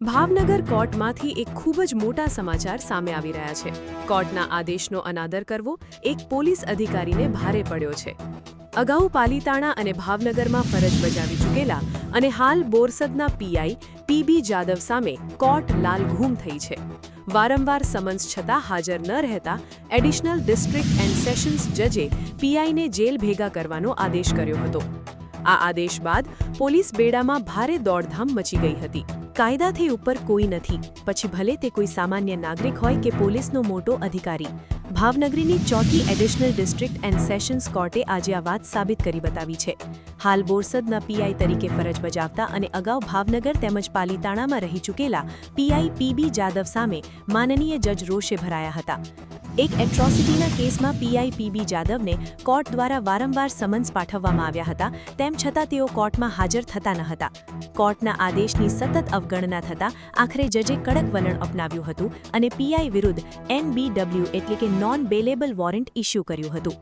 ભાવનગર કોર્ટમાંથી એક ખૂબ જ મોટા સમાચાર સામે આવી રહ્યા છે। કોર્ટના આદેશનો અનાદર કરવો એક પોલીસ અધિકારીને ભારે પડ્યો છે। અગાઉ પાલીતાણા અને ભાવનગરમાં ફરજ બજાવી ચૂકેલા અને હાલ બોરસદના પીઆઈ પીબી જાદવ સામે કોર્ટ લાલઘૂમ થઈ છે। વારંવાર સમન્સ છતાં હાજર ન રહેતા એડિશનલ ડિસ્ટ્રિક્ટ એન્ડ સેશન્સ જજે પીઆઈને જેલ ભેગા કરવાનો આદેશ કર્યો હતો। આ આદેશ બાદ પોલીસ બેડામાં ભારે દોડધામ મચી ગઈ હતી। કાયદાથી ઉપર કોઈ નથી, પછી ભલે તે કોઈ સામાન્ય નાગરિક હોય કે પોલીસનો મોટો અધિકારી। ભાવનગરીની ચોથી એડિશનલ ડિસ્ટ્રિક્ટ એન્ડ સેશન્સ કોર્ટે આજે આ વાત સાબિત કરી બતાવી છે। હાલ બોરસદના પીઆઈ તરીકે ફરજ બજાવતા અને અગાઉ ભાવનગર તેમજ પાલીતાણામાં રહી ચૂકેલા પીઆઈ પીબી જાદવ સામે માનનીય જજ રોષે ભરાયા હતા। એક એટ્રોસિટીના કેસમાં પીઆઈ પીબી જાદવને કોર્ટ દ્વારા વારંવાર સમન્સ પાઠવવામાં આવ્યા હતા, તેમ છતાં તેઓ કોર્ટમાં હાજર થતા ન હતા। કોર્ટના આદેશની સતત અવગણના થતાં આખરે જજે કડક વલણ અપનાવ્યું હતું અને પીઆઈ વિરુદ્ધ NBW એટલે કે નોન બેલેબલ વોરંટ ઇસ્યુ કર્યું હતું।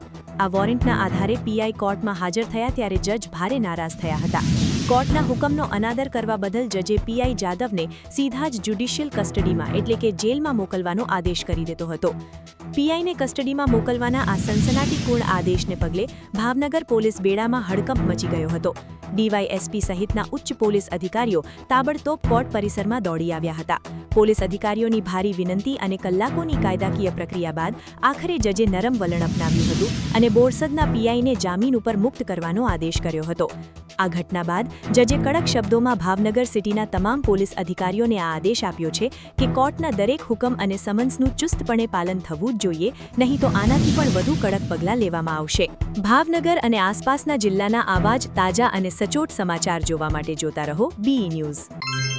આ વોરંટના આધારે પીઆઈ કોર્ટમાં હાજર થયા ત્યારે જજ ભારે નારાજ થયા હતા। કોર્ટના હુકમનો અનાદર કરવા બદલ જજે પીઆઈ જાદવને સીધા જ જ્યુડિશિયલ કસ્ટડીમાં એટલે કે જેલમાં મોકલવાનો આદેશ કરી દીધો હતો। પીઆઈને કસ્ટડીમાં મોકલવાના આ સનસનાટીપૂર્ણ આદેશને પગલે ભાવનગર પોલીસ બેડામાં હડકંપ મચી ગયો હતો। ડીવાયએસપી સહિતના ઉચ્ચ પોલીસ અધિકારીઓ તાબડતોબ કોર્ટ પરિસરમાં દોડી આવ્યા હતા। પોલીસ અધિકારીઓની ભારી વિનંતી અને કલાકોની કાયદાકીય પ્રક્રિયા બાદ આખરે જજે નરમ વલણ અપનાવ્યું હતું અને બોરસદના પીઆઈને જામીન ઉપર મુક્ત કરવાનો આદેશ કર્યો હતો। આ ઘટના બાદ જજે કડક શબ્દોમાં ભાવનગર સિટીના તમામ પોલીસ અધિકારીઓને આ આદેશ આપ્યો છે કે કોર્ટના દરેક હુકમ અને સમન્સનું ચુસ્તપણે પાલન થવું જ જોઈએ, નહીં તો આનાથી પણ વધુ કડક પગલાં લેવામાં આવશે। ભાવનગર અને આસપાસના જિલ્લાના આવા જ તાજા અને સચોટ સમાચાર જોવા માટે જોતા રહો BE ન્યૂઝ।